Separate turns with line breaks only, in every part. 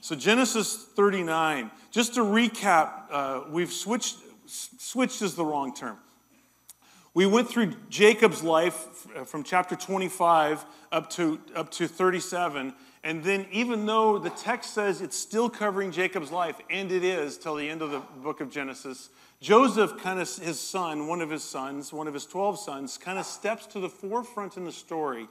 So Genesis 39, just to recap, we've switched is the wrong term. We went through Jacob's life from chapter 25 up to 37, and then even though the text says it's still covering Jacob's life, and it is till the end of the book of Genesis, Joseph, kind of his son, one of his 12 sons, kind of steps to the forefront in the story.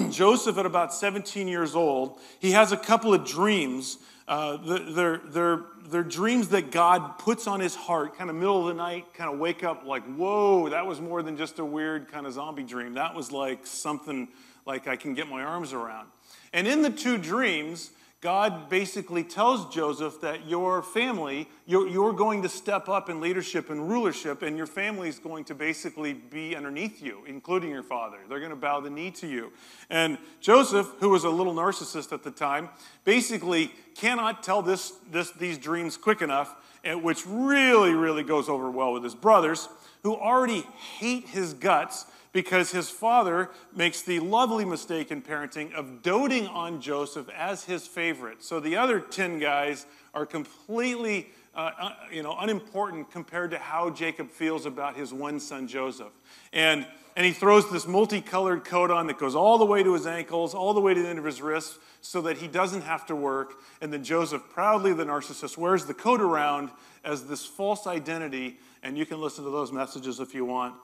Joseph, at about 17 years old, he has a couple of dreams. They're dreams that God puts on his heart, kind of middle of the night, kind of wake up like, whoa, that was more than just a weird kind of zombie dream. That was like something like I can get my arms around. And in the two dreams, God basically tells Joseph that your family, you're going to step up in leadership and rulership, and your family is going to basically be underneath you, including your father. They're going to bow the knee to you. And Joseph, who was a little narcissist at the time, basically cannot tell these dreams quick enough, which really, really goes over well with his brothers, who already hate his guts because his father makes the lovely mistake in parenting of doting on Joseph as his favorite. So the other 10 guys are completely unimportant compared to how Jacob feels about his one son Joseph. And he throws this multicolored coat on that goes all the way to his ankles, all the way to the end of his wrists, so that he doesn't have to work. And then Joseph, proudly the narcissist, wears the coat around as this false identity. And you can listen to those messages if you want.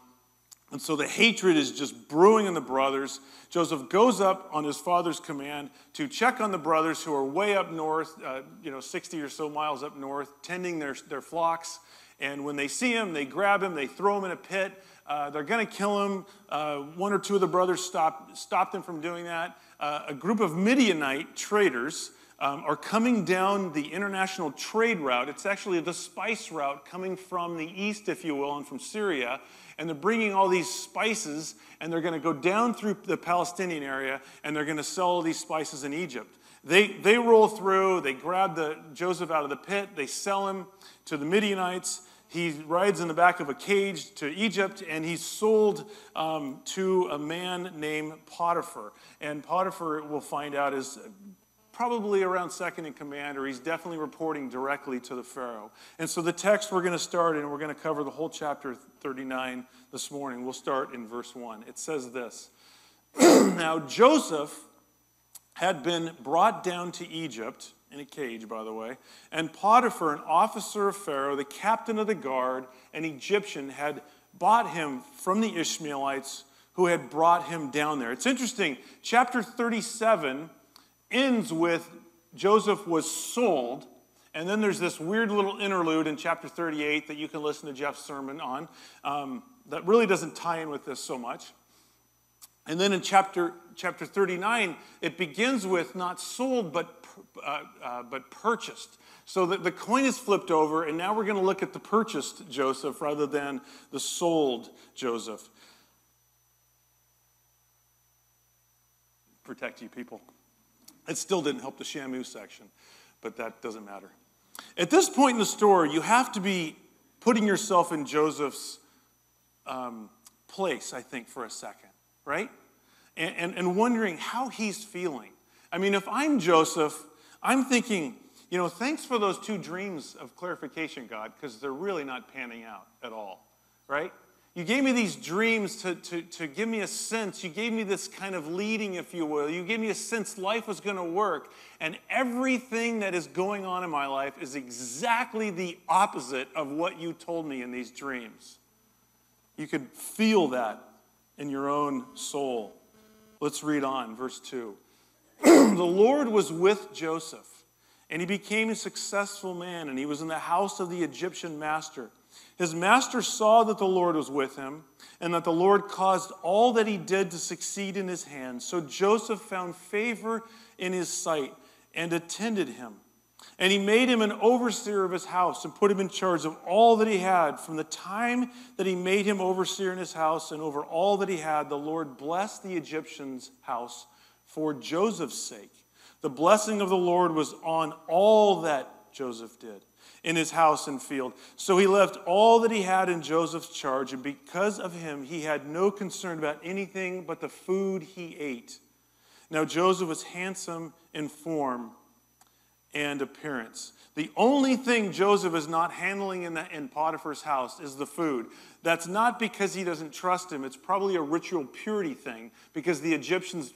And so the hatred is just brewing in the brothers. Joseph goes up on his father's command to check on the brothers who are way up north, 60 or so miles up north, tending their flocks. And when they see him, they grab him, they throw him in a pit. They're going to kill him. One or two of the brothers stop them from doing that. A group of Midianite traders are coming down the international trade route. It's actually the spice route coming from the east, if you will, and from Syria. And they're bringing all these spices, and they're going to go down through the Palestinian area, and they're going to sell all these spices in Egypt. They roll through, they grab Joseph out of the pit, they sell him to the Midianites. He rides in the back of a cage to Egypt, and he's sold to a man named Potiphar. And Potiphar, we'll find out, is probably around second in command, or he's definitely reporting directly to the Pharaoh. And so the text we're going to start in, we're going to cover the whole chapter 39 this morning. We'll start in verse 1. It says this: Now Joseph had been brought down to Egypt, in a cage, by the way, and Potiphar, an officer of Pharaoh, the captain of the guard, an Egyptian, had bought him from the Ishmaelites who had brought him down there. It's interesting. Chapter 37 ends with Joseph was sold, and then there's this weird little interlude in chapter 38 that you can listen to Jeff's sermon on that really doesn't tie in with this so much. And then in chapter 39, it begins with not sold but purchased. So the coin is flipped over, and now we're going to look at the purchased Joseph rather than the sold Joseph. Protect you people. It still didn't help the Shamu section, but that doesn't matter. At this point in the story, you have to be putting yourself in Joseph's place, I think, for a second, right? And wondering how he's feeling. I mean, if I'm Joseph, I'm thinking, thanks for those two dreams of clarification, God, because they're really not panning out at all, right? You gave me these dreams to give me a sense. You gave me this kind of leading, if you will. You gave me a sense life was going to work. And everything that is going on in my life is exactly the opposite of what you told me in these dreams. You could feel that in your own soul. Let's read on, verse 2. The Lord was with Joseph, and he became a successful man, and he was in the house of the Egyptian master. His master saw that the Lord was with him, and that the Lord caused all that he did to succeed in his hands. So Joseph found favor in his sight and attended him. And he made him an overseer of his house and put him in charge of all that he had. From the time that he made him overseer in his house and over all that he had, the Lord blessed the Egyptian's house for Joseph's sake. The blessing of the Lord was on all that Joseph did in his house and field. So he left all that he had in Joseph's charge, and because of him, he had no concern about anything but the food he ate. Now Joseph was handsome in form and appearance. The only thing Joseph is not handling in Potiphar's house is the food. That's not because he doesn't trust him. It's probably a ritual purity thing, because the Egyptians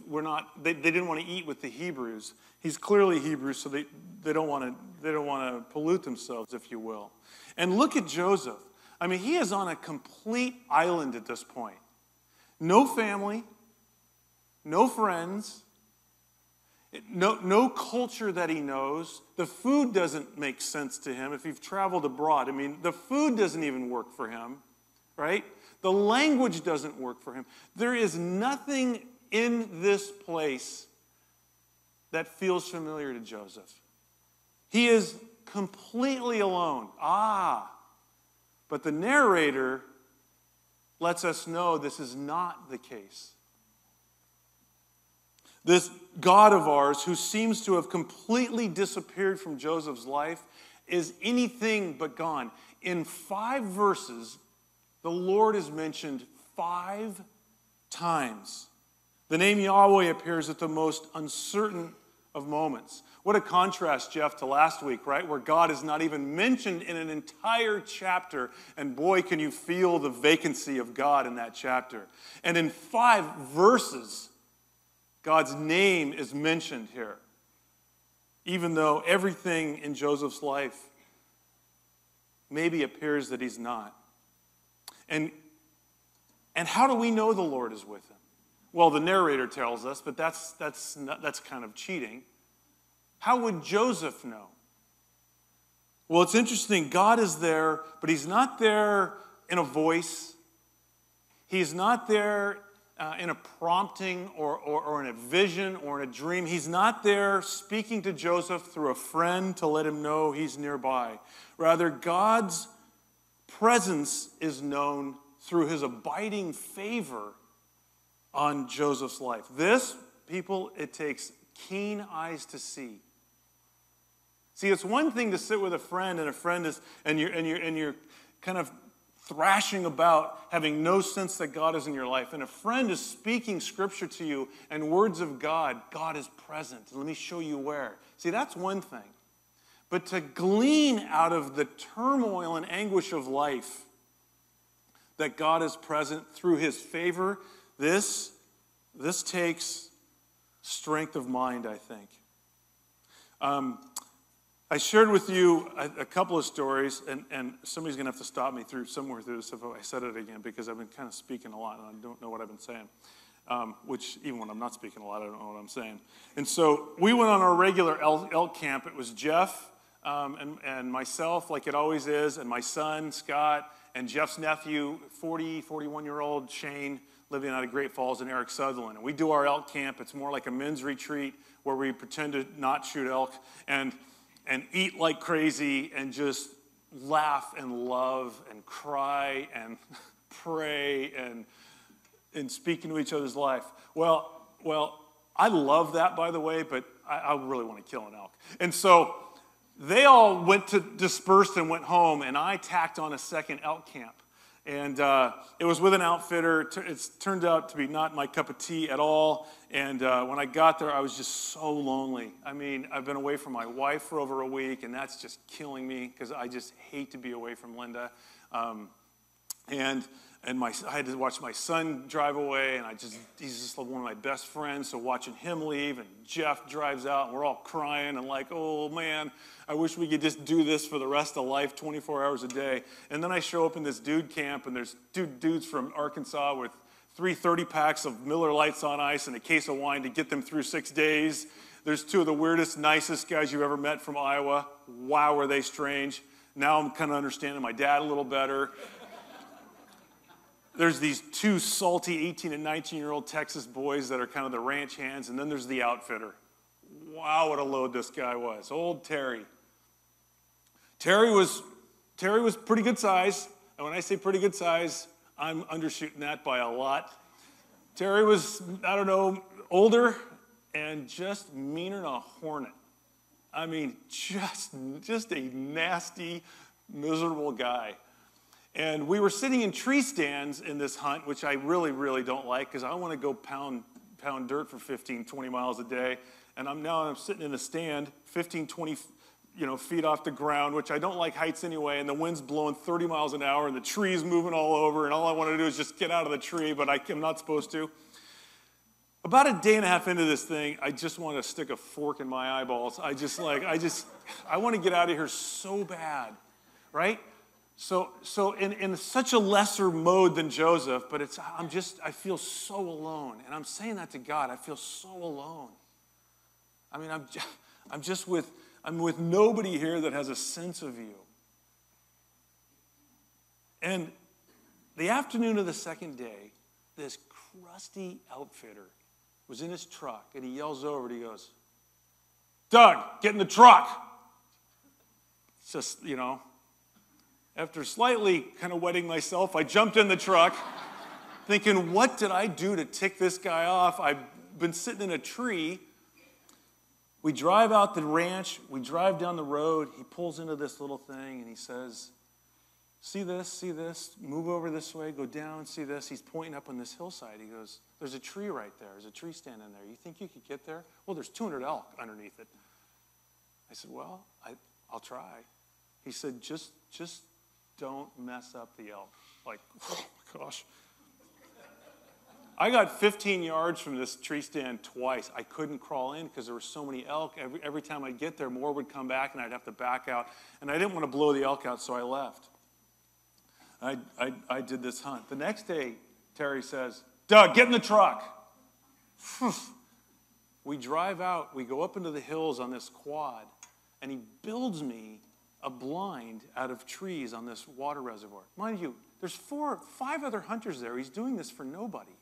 they didn't want to eat with the Hebrews. He's clearly Hebrew, so they don't want to pollute themselves, if you will. And look at Joseph. I mean, he is on a complete island at this point. No family, no friends, no culture that he knows. The food doesn't make sense to him if you've traveled abroad. I mean, the food doesn't even work for him, right? The language doesn't work for him. There is nothing in this place that feels familiar to Joseph. He is completely alone. But the narrator lets us know this is not the case. This God of ours, who seems to have completely disappeared from Joseph's life, is anything but gone. In 5 verses, the Lord is mentioned 5 times. The name Yahweh appears at the most uncertain of moments. What a contrast, Jeff, to last week, right? Where God is not even mentioned in an entire chapter. And boy, can you feel the vacancy of God in that chapter. And in 5 verses, God's name is mentioned here, even though everything in Joseph's life maybe appears that he's not. And how do we know the Lord is with him? Well, the narrator tells us, but that's kind of cheating. How would Joseph know? Well, it's interesting. God is there, but he's not there in a voice. He's not there in a prompting or in a vision or in a dream. He's not there speaking to Joseph through a friend to let him know he's nearby. Rather, God's presence is known through his abiding favor on Joseph's life. This, people, it takes keen eyes to see. See, it's one thing to sit with a friend, and a friend is, and you're kind of thrashing about having no sense that God is in your life, and a friend is speaking scripture to you and words of God. God is present. Let me show you where. See, that's one thing. But to glean out of the turmoil and anguish of life that God is present through his favor, this takes strength of mind, I think. I shared with you a couple of stories, and somebody's going to have to stop me somewhere through this if I said it again, because I've been kind of speaking a lot, and I don't know what I've been saying, which even when I'm not speaking a lot, I don't know what I'm saying. And so we went on our regular elk camp. It was Jeff and myself, like it always is, and my son, Scott, and Jeff's nephew, 41-year-old Shane, living out of Great Falls, and Eric Sutherland. And we do our elk camp. It's more like a men's retreat where we pretend to not shoot elk and eat like crazy and just laugh and love and cry and pray and speak into each other's life. Well, I love that, by the way, but I really want to kill an elk. And so they all dispersed and went home, and I tacked on a second elk camp. And it was with an outfitter. It's turned out to be not my cup of tea at all. And when I got there, I was just so lonely. I mean, I've been away from my wife for over a week, and that's just killing me because I just hate to be away from Linda. I had to watch my son drive away, and he's just one of my best friends, so watching him leave, and Jeff drives out, and we're all crying, and like, oh man, I wish we could just do this for the rest of life, 24 hours a day. And then I show up in this dude camp, and there's dudes from Arkansas with 3 30-packs of Miller Lights on Ice and a case of wine to get them through 6 days. There's 2 of the weirdest, nicest guys you've ever met from Iowa. Wow, were they strange. Now I'm kind of understanding my dad a little better. There's these 2 salty 18 and 19-year-old Texas boys that are kind of the ranch hands, and then there's the outfitter. Wow, what a load this guy was. Old Terry. Terry was pretty good size, and when I say pretty good size, I'm undershooting that by a lot. Terry was, I don't know, older and just meaner than a hornet. I mean, just a nasty, miserable guy. And we were sitting in tree stands in this hunt, which I really, really don't like because I want to go pound dirt for 15, 20 miles a day. and I'm sitting in a stand, 15, 20 feet off the ground, which I don't like heights anyway, and the wind's blowing 30 miles an hour, and the tree's moving all over, and all I want to do is just get out of the tree, but I'm not supposed to. About a day and a half into this thing, I just want to stick a fork in my eyeballs. I want to get out of here so bad, right? So in such a lesser mode than Joseph, but I feel so alone, and I'm saying that to God. I feel so alone. I mean, I'm with nobody here that has a sense of you. And the afternoon of the second day, this crusty outfitter was in his truck, and he yells over and he goes, "Doug, get in the truck." It's just, after slightly kind of wetting myself, I jumped in the truck thinking, what did I do to tick this guy off? I've been sitting in a tree. We drive out the ranch. We drive down the road. He pulls into this little thing, and he says, see this, move over this way, go down, see this. He's pointing up on this hillside. He goes, there's a tree right there. There's a tree standing there. You think you could get there? Well, there's 200 elk underneath it. I said, well, I'll try. He said, just don't mess up the elk. Like, oh my gosh. I got 15 yards from this tree stand twice. I couldn't crawl in because there were so many elk. Every time I'd get there, more would come back, and I'd have to back out. And I didn't want to blow the elk out, so I left. I did this hunt. The next day, Terry says, Doug, get in the truck. We drive out. We go up into the hills on this quad, and he builds me a blind out of trees on this water reservoir. Mind you, there's 4 or 5 other hunters there. He's doing this for nobody.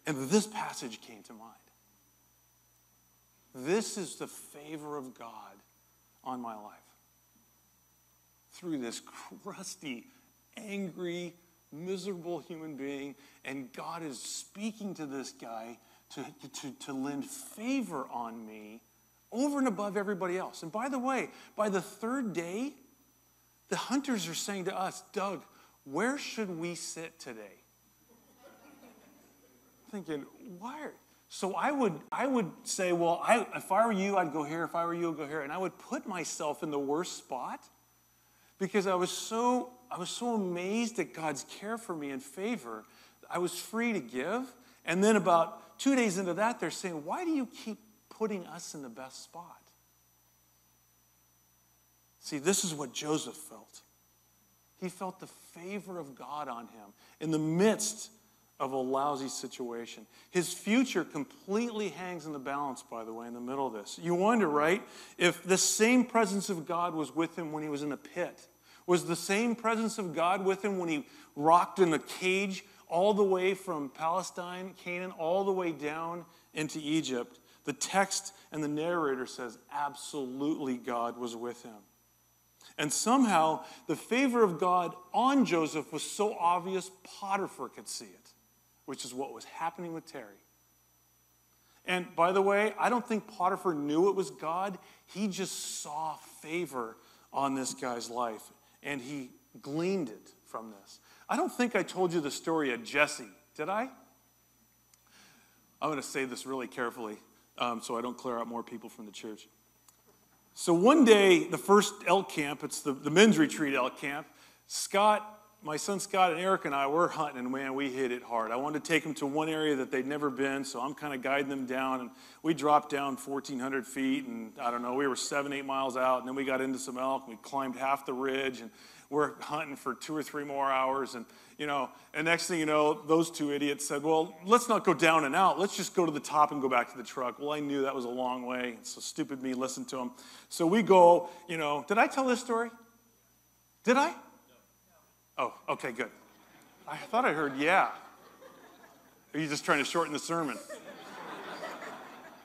And this passage came to mind. This is the favor of God on my life. Through this crusty, angry, miserable human being, and God is speaking to this guy to lend favor on me over and above everybody else. And by the way, by the 3rd day, the hunters are saying to us, Doug, where should we sit today? Thinking, why? So I would say, well, if I were you, I'd go here. If I were you, I'd go here. And I would put myself in the worst spot because I was so amazed at God's care for me and favor. I was free to give. And then about 2 days into that, they're saying, why do you keep putting us in the best spot? See, this is what Joseph felt. He felt the favor of God on him in the midst of a lousy situation. His future completely hangs in the balance, by the way, in the middle of this. You wonder, right, if the same presence of God was with him when he was in the pit. Was the same presence of God with him when he rocked in a cage all the way from Palestine, Canaan, all the way down into Egypt? The text and the narrator says absolutely God was with him. And somehow the favor of God on Joseph was so obvious Potiphar could see it, which is what was happening with Terry. And by the way, I don't think Potiphar knew it was God. He just saw favor on this guy's life, and he gleaned it from this. I don't think I told you the story of Jesse, did I? I'm going to say this really carefully so I don't clear out more people from the church. So one day, the first elk camp, it's the men's retreat elk camp, my son Scott and Eric and I were hunting, and man, we hit it hard. I wanted to take them to one area that they'd never been, so I'm kind of guiding them down, and we dropped down 1,400 feet, and I don't know, we were 7-8 miles out, and then we got into some elk, and we climbed half the ridge, and we're hunting for 2 or 3 more hours, and next thing you know, those 2 idiots said, well, let's not go down and out, let's just go to the top and go back to the truck. Well, I knew that was a long way, so stupid me listened to them. So we go, did I tell this story? Did I? Oh, okay, good. I thought I heard yeah. Are you just trying to shorten the sermon?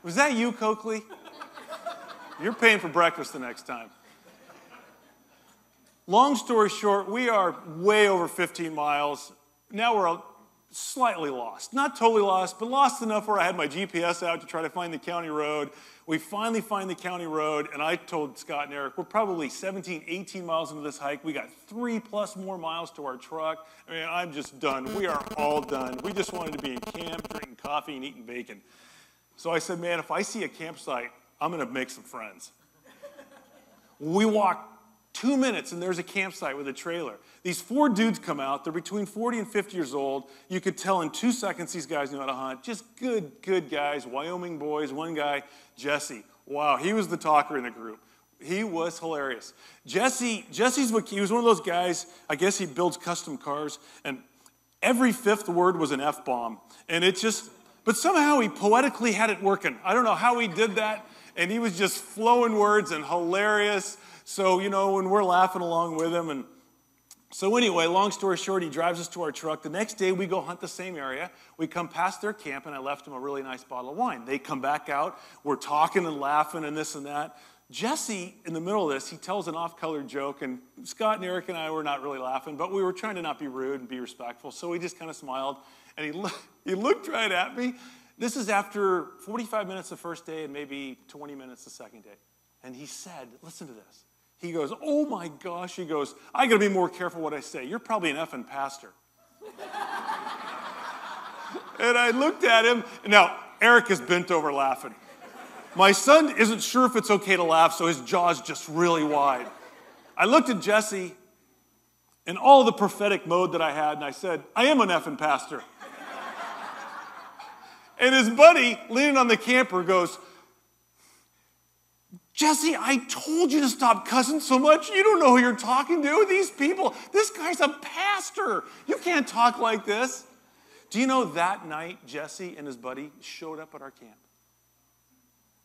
Was that you, Coakley? You're paying for breakfast the next time. Long story short, we are way over 15 miles. Now we're slightly lost. Not totally lost, but lost enough where I had my GPS out to try to find the county road. We finally find the county road, and I told Scott and Eric, we're probably 17, 18 miles into this hike. We got 3+ more miles to our truck. I mean, I'm just done. We are all done. We just wanted to be in camp, drinking coffee and eating bacon. So I said, man, if I see a campsite, I'm going to make some friends. We walk 2 minutes, and there's a campsite with a trailer. These 4 dudes come out. They're between 40 and 50 years old. You could tell in 2 seconds these guys knew how to hunt. Just good guys, Wyoming boys. One guy, Jesse. Wow, he was the talker in the group. He was hilarious. He was one of those guys, I guess he builds custom cars, and every 5th word was an F-bomb. And but somehow he poetically had it working. I don't know how he did that, and he was just flowing words and hilarious. So, when we're laughing along with him. And so anyway, long story short, he drives us to our truck. The next day, we go hunt the same area. We come past their camp, and I left them a really nice bottle of wine. They come back out. We're talking and laughing and this and that. Jesse, in the middle of this, he tells an off-colored joke, and Scott and Eric and I were not really laughing, but we were trying to not be rude and be respectful, so we just kind of smiled, and he looked right at me. This is after 45 minutes the first day and maybe 20 minutes the second day. And he said, listen to this. He goes, oh my gosh, he goes, I got to be more careful what I say. You're probably an effing pastor. And I looked at him. Now, Eric is bent over laughing. My son isn't sure if it's okay to laugh, so his jaw's just really wide. I looked at Jesse in all the prophetic mode that I had, and I said, I am an effing pastor. And his buddy, leaning on the camper, goes, Jesse, I told you to stop cussing so much. You don't know who you're talking to. These people, this guy's a pastor. You can't talk like this. Do you know that night, Jesse and his buddy showed up at our camp?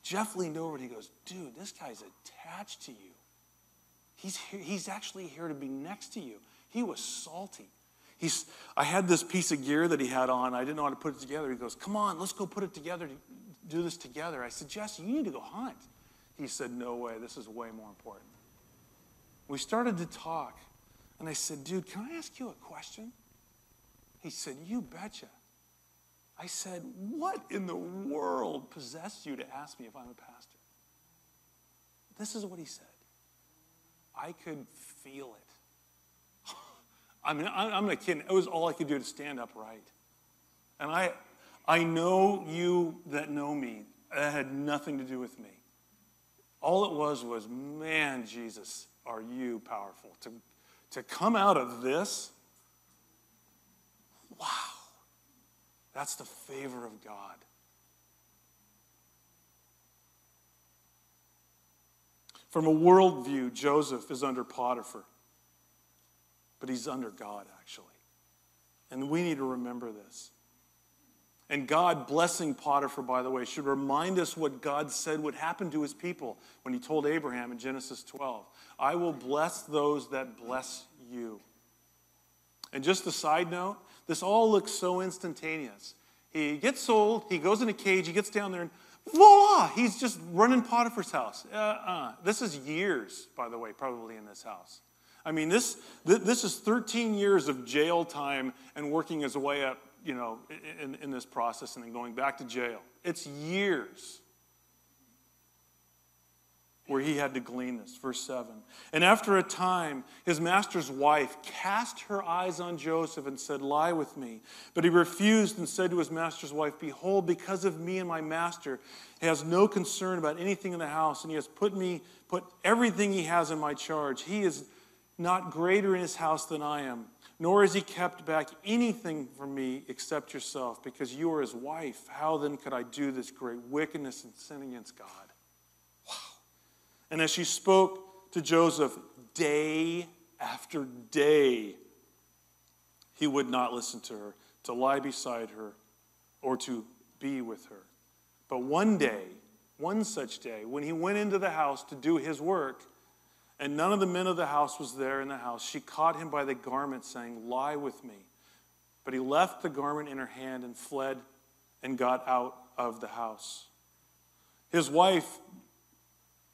Jeff leaned over and he goes, dude, this guy's attached to you. He's actually here to be next to you. He was salty. I had this piece of gear that he had on. I didn't know how to put it together. He goes, come on, let's go put it together, do this together. I said, Jesse, you need to go hunt. He said, no way, this is way more important. We started to talk, and I said, dude, can I ask you a question? He said, you betcha. I said, what in the world possessed you to ask me if I'm a pastor? This is what he said. I could feel it. I mean, I'm not kidding. It was all I could do to stand upright. And I know you that know me. That had nothing to do with me. All it was, man, Jesus, are you powerful. To come out of this, wow, that's the favor of God. From a worldview, Joseph is under Potiphar, but he's under God, actually. And we need to remember this. And God blessing Potiphar, by the way, should remind us what God said would happen to his people when he told Abraham in Genesis 12. I will bless those that bless you. And just a side note, this all looks so instantaneous. He gets sold, he goes in a cage, he gets down there, and voila, he's just running Potiphar's house. This is years, by the way, probably in this house. I mean, this is 13 years of jail time and working his way up, in this process and then going back to jail. It's years where he had to glean this. Verse 7. And after a time, his master's wife cast her eyes on Joseph and said, lie with me. But he refused and said to his master's wife, behold, because of me and my master, he has no concern about anything in the house, and he has put everything he has in my charge. He is not greater in his house than I am, nor has he kept back anything from me except yourself, because you are his wife. How then could I do this great wickedness and sin against God? Wow. And as she spoke to Joseph day after day, he would not listen to her, to lie beside her, or to be with her. But one such day, when he went into the house to do his work, and none of the men of the house was there in the house, she caught him by the garment, saying, lie with me. But he left the garment in her hand and fled and got out of the house. His wife,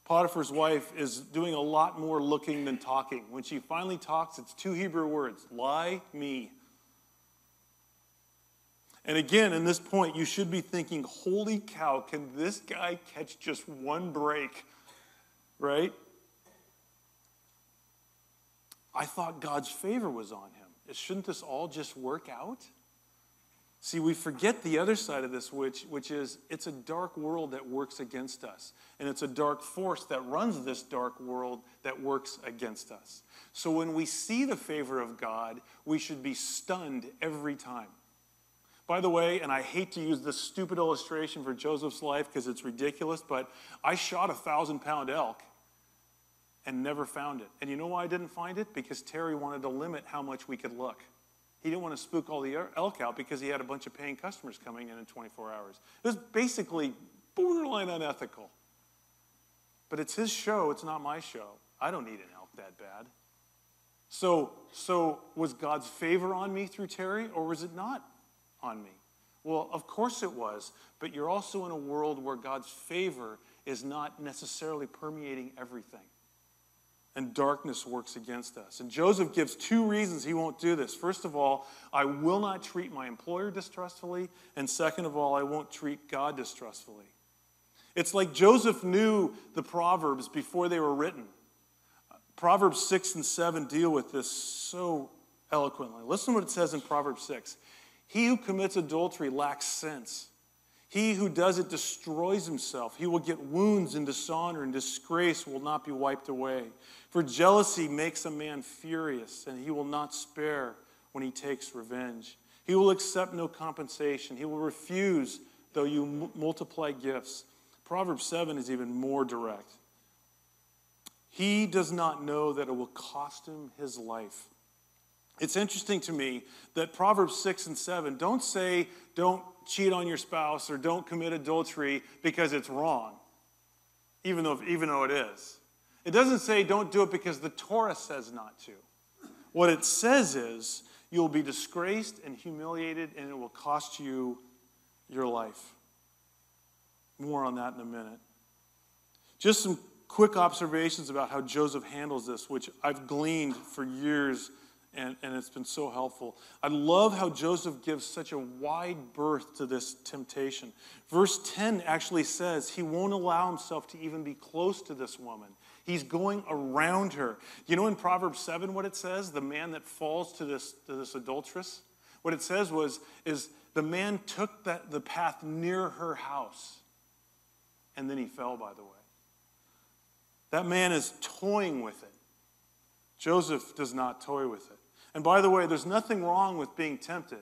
Potiphar's wife, is doing a lot more looking than talking. When she finally talks, it's 2 Hebrew words, lie me. And again, in this point, you should be thinking, holy cow, can this guy catch just one break? Right? I thought God's favor was on him. Shouldn't this all just work out? See, we forget the other side of this, which is it's a dark world that works against us. And it's a dark force that runs this dark world that works against us. So when we see the favor of God, we should be stunned every time. By the way, and I hate to use this stupid illustration for Joseph's life because it's ridiculous, but I shot a 1,000-pound elk and never found it. And you know why I didn't find it? Because Terry wanted to limit how much we could look. He didn't want to spook all the elk out because he had a bunch of paying customers coming in 24 hours. It was basically borderline unethical. But it's his show, it's not my show. I don't need an elk that bad. So was God's favor on me through Terry, or was it not on me? Well, of course it was, but you're also in a world where God's favor is not necessarily permeating everything. And darkness works against us. And Joseph gives 2 reasons he won't do this. First of all, I will not treat my employer distrustfully. And second of all, I won't treat God distrustfully. It's like Joseph knew the Proverbs before they were written. Proverbs 6 and 7 deal with this so eloquently. Listen to what it says in Proverbs 6. He who commits adultery lacks sense. He who does it destroys himself. He will get wounds and dishonor, and disgrace will not be wiped away. For jealousy makes a man furious, and he will not spare when he takes revenge. He will accept no compensation. He will refuse, though you multiply gifts. Proverbs 7 is even more direct. He does not know that it will cost him his life. It's interesting to me that Proverbs 6 and 7 don't say don't cheat on your spouse or don't commit adultery because it's wrong, even though it is. It doesn't say don't do it because the Torah says not to. What it says is you'll be disgraced and humiliated, and it will cost you your life. More on that in a minute. Just some quick observations about how Joseph handles this, which I've gleaned for years, and it's been so helpful. I love how Joseph gives such a wide berth to this temptation. Verse 10 actually says he won't allow himself to even be close to this woman. He's going around her. You know in Proverbs 7 what it says? The man that falls to this adulteress? What it says is the man took the path near her house, and then he fell, by the way. That man is toying with it. Joseph does not toy with it. And by the way, there's nothing wrong with being tempted.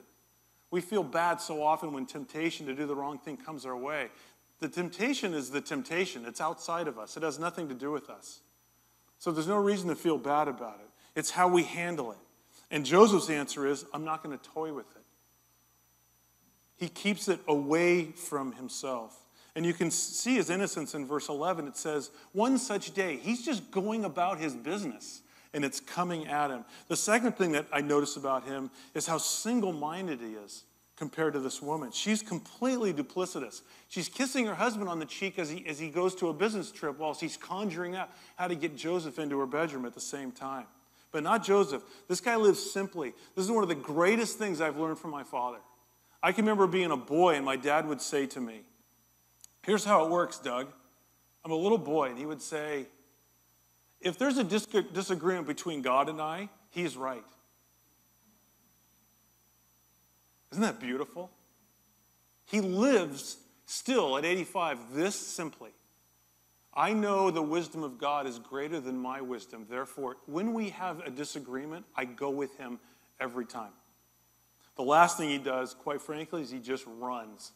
We feel bad so often when temptation to do the wrong thing comes our way. The temptation is the temptation. It's outside of us. It has nothing to do with us. So there's no reason to feel bad about it. It's how we handle it. And Joseph's answer is, I'm not going to toy with it. He keeps it away from himself. And you can see his innocence in verse 11. It says, one such day, he's just going about his business, and it's coming at him. The second thing that I notice about him is how single-minded he is compared to this woman. She's completely duplicitous. She's kissing her husband on the cheek as he goes to a business trip while she's conjuring up how to get Joseph into her bedroom at the same time. But not Joseph. This guy lives simply. This is one of the greatest things I've learned from my father. I can remember being a boy, and my dad would say to me, here's how it works, Doug. I'm a little boy, and he would say, if there's a disagreement between God and I, he's right. Isn't that beautiful? He lives still at 85 this simply. I know the wisdom of God is greater than my wisdom. Therefore, when we have a disagreement, I go with him every time. The last thing he does, quite frankly, is he just runs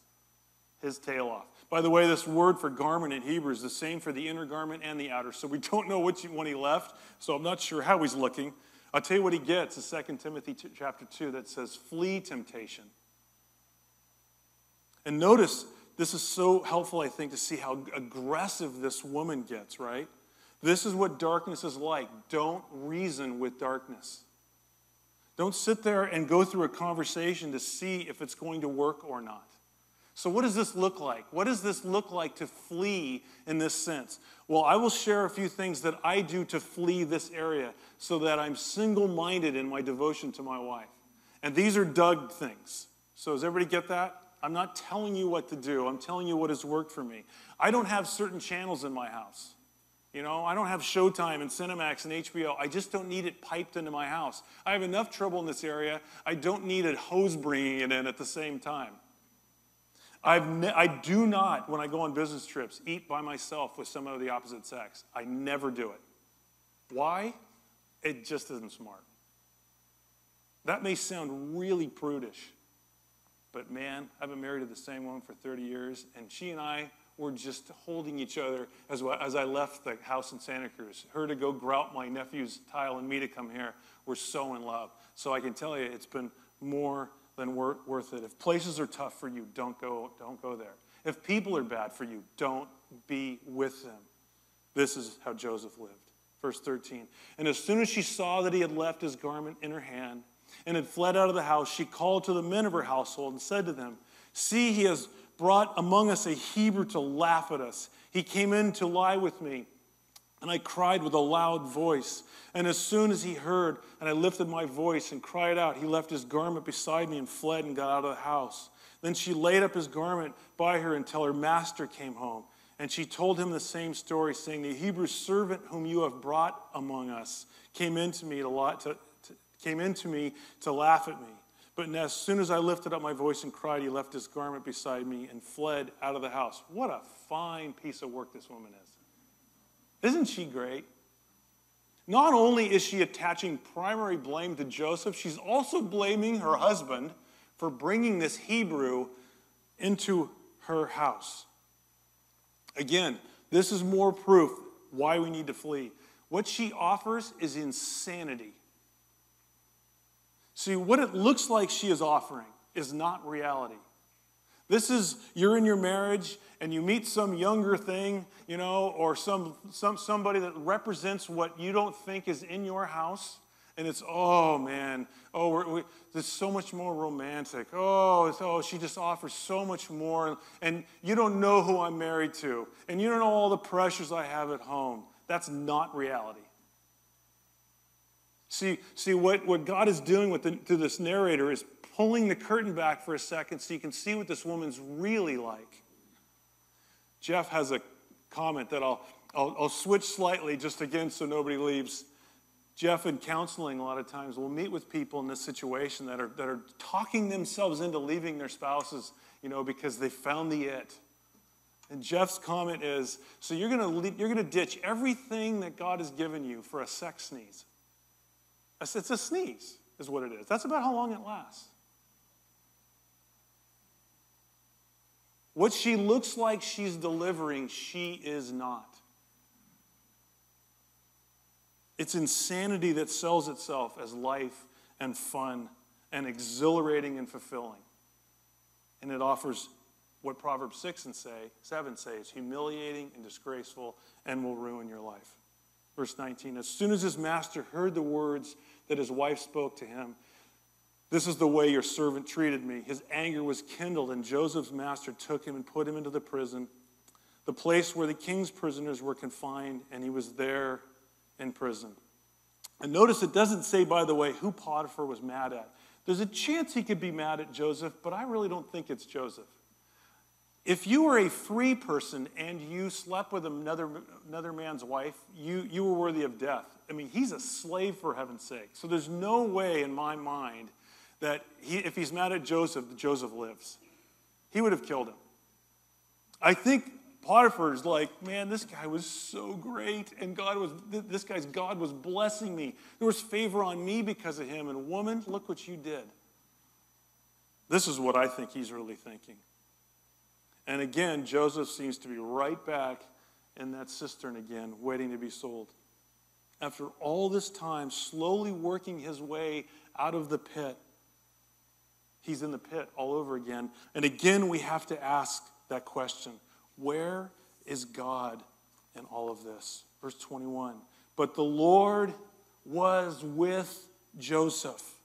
his tail off. By the way, this word for garment in Hebrew is the same for the inner garment and the outer. So we don't know which one he left, so I'm not sure how he's looking. I'll tell you what he gets in 2 Timothy chapter 2 that says, flee temptation. And notice, this is so helpful, I think, to see how aggressive this woman gets, right? This is what darkness is like. Don't reason with darkness. Don't sit there and go through a conversation to see if it's going to work or not. So what does this look like? What does this look like to flee in this sense? Well, I will share a few things that I do to flee this area so that I'm single-minded in my devotion to my wife. And these are Doug things. So does everybody get that? I'm not telling you what to do. I'm telling you what has worked for me. I don't have certain channels in my house. You know, I don't have Showtime and Cinemax and HBO. I just don't need it piped into my house. I have enough trouble in this area. I don't need a hose bringing it in at the same time. I do not, when I go on business trips, eat by myself with someone of the opposite sex. I never do it. Why? It just isn't smart. That may sound really prudish, but man, I've been married to the same woman for 30 years, and she and I were just holding each other as I left the house in Santa Cruz. Her to go grout my nephew's tile and me to come here. We're so in love. So I can tell you, it's been more than worth it. If places are tough for you, don't go there. If people are bad for you, don't be with them. This is how Joseph lived. Verse 13. And as soon as she saw that he had left his garment in her hand and had fled out of the house, she called to the men of her household and said to them, "See, he has brought among us a Hebrew to laugh at us. He came in to lie with me, and I cried with a loud voice. And as soon as he heard, and I lifted my voice and cried out, he left his garment beside me and fled and got out of the house. Then she laid up his garment by her until her master came home. And she told him the same story, saying, the Hebrew servant whom you have brought among us came into me to laugh at me. But as soon as I lifted up my voice and cried, he left his garment beside me and fled out of the house." What a fine piece of work this woman is. Isn't she great? Not only is she attaching primary blame to Joseph, she's also blaming her husband for bringing this Hebrew into her house. Again, this is more proof why we need to flee. What she offers is insanity. See, what it looks like she is offering is not reality. This is, you're in your marriage and you meet some younger thing, you know, or somebody that represents what you don't think is in your house. And it's, oh man, there's so much more romantic. She just offers so much more. And you don't know who I'm married to. And you don't know all the pressures I have at home. That's not reality. See what God is doing to this narrator is pulling the curtain back for a second so you can see what this woman's really like. Jeff has a comment that I'll switch slightly just again so nobody leaves. Jeff, in counseling, a lot of times will meet with people in this situation that are talking themselves into leaving their spouses, you know, because they found the it. And Jeff's comment is, so you're gonna ditch everything that God has given you for a sex sneeze. It's a sneeze, is what it is. That's about how long it lasts. What she looks like she's delivering, she is not. It's insanity that sells itself as life and fun and exhilarating and fulfilling. And it offers what Proverbs 6 and 7 say is humiliating and disgraceful and will ruin your life. Verse 19, as soon as his master heard the words that his wife spoke to him, "This is the way your servant treated me," his anger was kindled, and Joseph's master took him and put him into the prison, the place where the king's prisoners were confined, and he was there in prison. And notice it doesn't say, by the way, who Potiphar was mad at. There's a chance he could be mad at Joseph, but I really don't think it's Joseph. If you were a free person and you slept with another man's wife, you were worthy of death. I mean, he's a slave, for heaven's sake. So there's no way in my mind that if he's mad at Joseph, that Joseph lives. He would have killed him. I think Potiphar's like, man, this guy was so great, and God was blessing me. There was favor on me because of him, and woman, look what you did. This is what I think he's really thinking. And again, Joseph seems to be right back in that cistern again, waiting to be sold. After all this time, slowly working his way out of the pit, he's in the pit all over again. And again, we have to ask that question. Where is God in all of this? Verse 21. But the Lord was with Joseph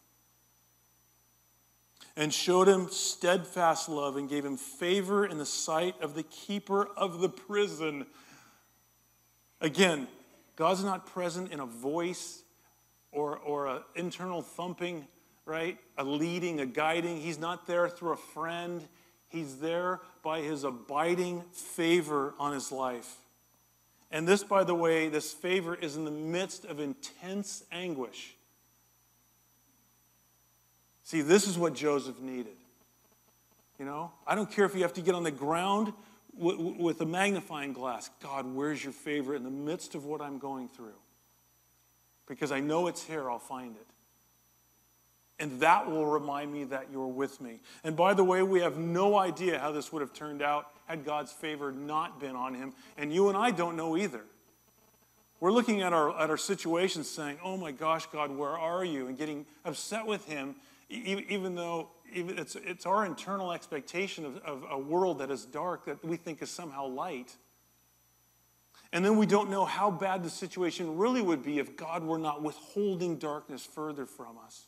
and showed him steadfast love and gave him favor in the sight of the keeper of the prison. Again, God's not present in a voice or an internal thumping, right? A leading, a guiding. He's not there through a friend. He's there by his abiding favor on his life. And this, by the way, this favor is in the midst of intense anguish. See, this is what Joseph needed. You know, I don't care if you have to get on the ground with a magnifying glass. God, where's your favor in the midst of what I'm going through? Because I know it's here, I'll find it. And that will remind me that you're with me. And by the way, we have no idea how this would have turned out had God's favor not been on him. And you and I don't know either. We're looking at our situations saying, oh my gosh, God, where are you? And getting upset with him, even though it's our internal expectation of a world that is dark that we think is somehow light. And then we don't know how bad the situation really would be if God were not withholding darkness further from us.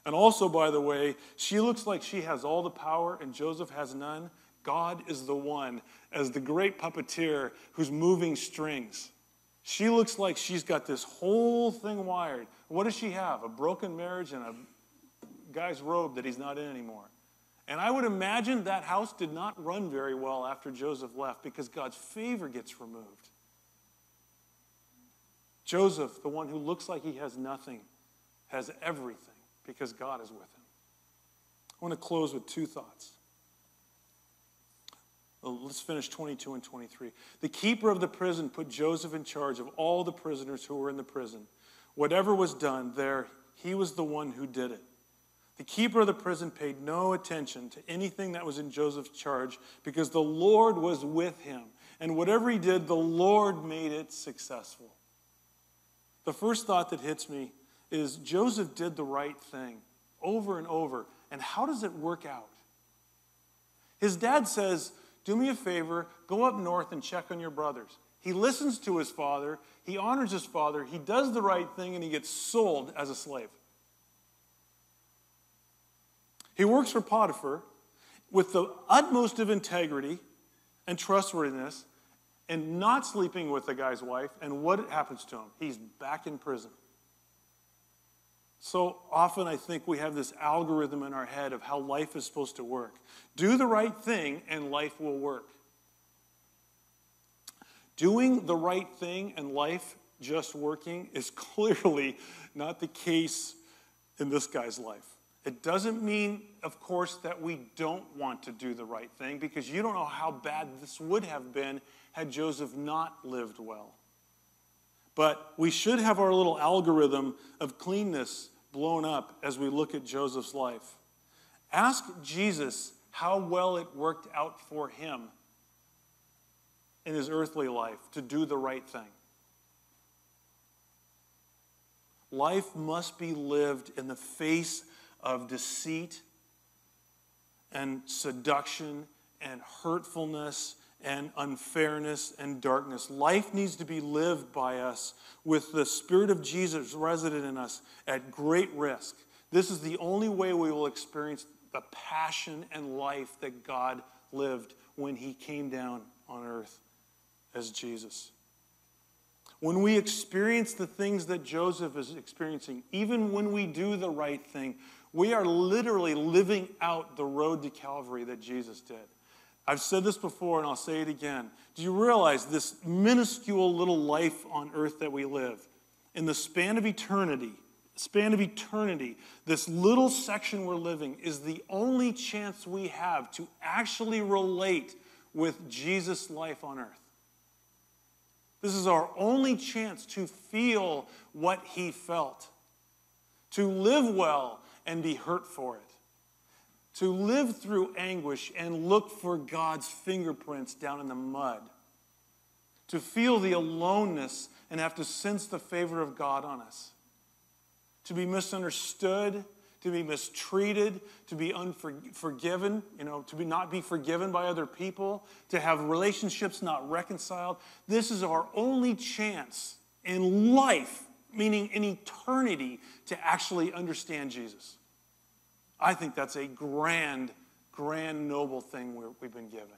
And also, by the way, she looks like she has all the power and Joseph has none. God is the one, as the great puppeteer, who's moving strings. She looks like she's got this whole thing wired. What does she have? A broken marriage and a guy's robe that he's not in anymore. And I would imagine that house did not run very well after Joseph left because God's favor gets removed. Joseph, the one who looks like he has nothing, has everything because God is with him. I want to close with two thoughts. Let's finish 22 and 23. The keeper of the prison put Joseph in charge of all the prisoners who were in the prison. Whatever was done there, he was the one who did it. The keeper of the prison paid no attention to anything that was in Joseph's charge because the Lord was with him. And whatever he did, the Lord made it successful. The first thought that hits me is Joseph did the right thing over and over. And how does it work out? His dad says, do me a favor, go up north and check on your brothers. He listens to his father, he honors his father, he does the right thing, and he gets sold as a slave. He works for Potiphar with the utmost of integrity and trustworthiness and not sleeping with the guy's wife. And what happens to him? He's back in prison. So often I think we have this algorithm in our head of how life is supposed to work. Do the right thing and life will work. Doing the right thing and life just working is clearly not the case in this guy's life. It doesn't mean, of course, that we don't want to do the right thing because you don't know how bad this would have been had Joseph not lived well. But we should have our little algorithm of cleanness blown up as we look at Joseph's life. Ask Jesus how well it worked out for him in his earthly life to do the right thing. Life must be lived in the face of deceit and seduction and hurtfulness and unfairness and darkness. Life needs to be lived by us with the Spirit of Jesus resident in us at great risk. This is the only way we will experience the passion and life that God lived when he came down on earth as Jesus. When we experience the things that Joseph is experiencing, even when we do the right thing, we are literally living out the road to Calvary that Jesus did. I've said this before and I'll say it again. Do you realize this minuscule little life on earth that we live, in the span of eternity, this little section we're living is the only chance we have to actually relate with Jesus' life on earth. This is our only chance to feel what he felt, to live well and be hurt for it, to live through anguish and look for God's fingerprints down in the mud, to feel the aloneness and have to sense the favor of God on us, to be misunderstood, to be mistreated, to be unforgiven, to not be forgiven by other people, to have relationships not reconciled. This is our only chance in life, meaning in eternity, to actually understand Jesus. I think that's a grand, noble thing we've been given.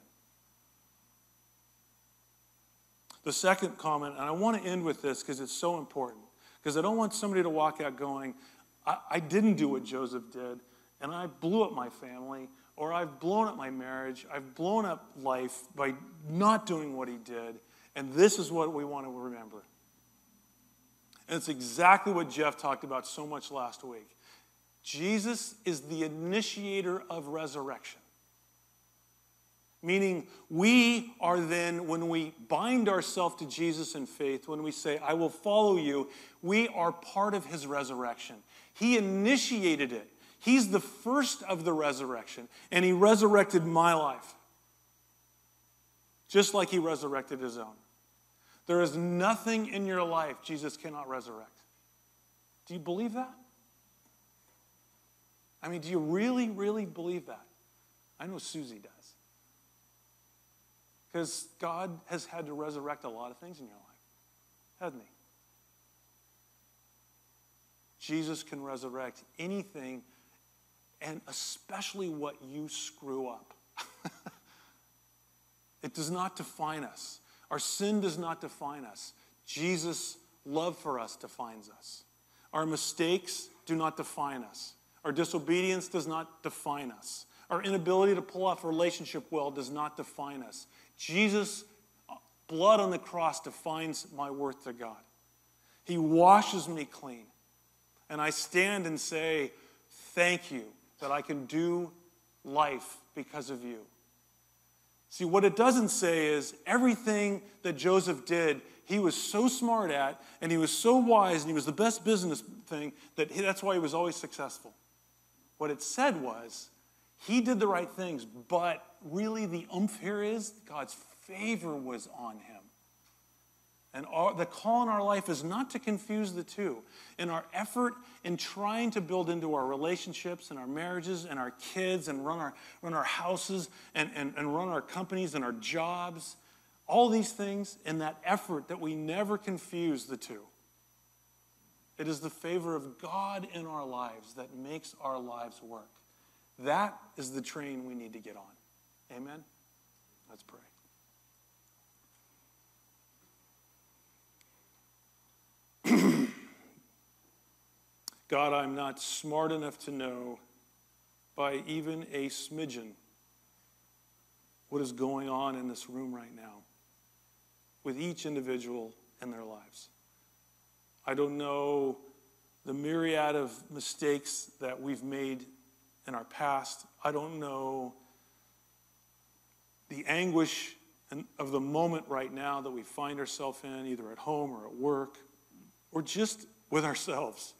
The second comment, and I want to end with this because it's so important, because I don't want somebody to walk out going, I didn't do what Joseph did, and I blew up my family, or I've blown up my marriage, I've blown up life by not doing what he did, And this is what we want to remember. And it's exactly what Jeff talked about so much last week. Jesus is the initiator of resurrection. Meaning we are then, when we bind ourselves to Jesus in faith, when we say, I will follow you, we are part of his resurrection. He initiated it. He's the first of the resurrection, and he resurrected my life, just like he resurrected his own. There is nothing in your life Jesus cannot resurrect. Do you believe that? I mean, do you really, really believe that? I know Susie does. Because God has had to resurrect a lot of things in your life, hasn't he? Jesus can resurrect anything, and especially what you screw up. It does not define us. Our sin does not define us. Jesus' love for us defines us. Our mistakes do not define us. Our disobedience does not define us. Our inability to pull off a relationship well does not define us. Jesus' blood on the cross defines my worth to God. He washes me clean. And I stand and say, thank you that I can do life because of you. See, what it doesn't say is everything that Joseph did, he was so smart at, and he was so wise, and he was the best business thing, that's why he was always successful. What it said was, he did the right things, but really the oomph here is God's favor was on him. And the call in our life is not to confuse the two. In our effort in trying to build into our relationships and our marriages and our kids and run our houses and run our companies and our jobs, all these things, in that effort that we never confuse the two. It is the favor of God in our lives that makes our lives work. That is the train we need to get on. Amen? Let's pray. God, I'm not smart enough to know by even a smidgen what is going on in this room right now with each individual in their lives. I don't know the myriad of mistakes that we've made in our past. I don't know the anguish of the moment right now that we find ourselves in, either at home or at work, or just with ourselves.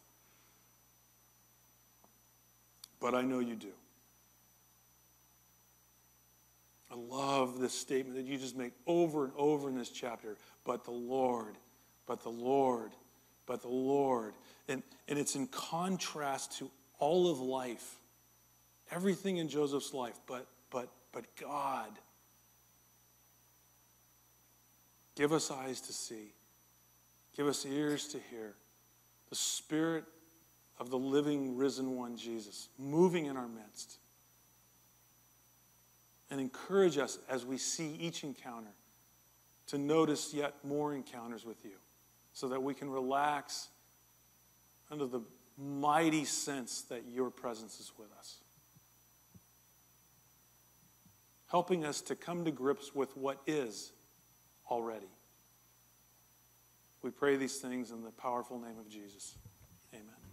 But I know you do. I love this statement that you just make over and over in this chapter. But the Lord, but the Lord, but the Lord. And it's in contrast to all of life. Everything in Joseph's life, but God. Give us eyes to see. Give us ears to hear. The Spirit of the living, risen one, Jesus, moving in our midst. And encourage us as we see each encounter to notice yet more encounters with you so that we can relax under the mighty sense that your presence is with us. Helping us to come to grips with what is already. We pray these things in the powerful name of Jesus. Amen.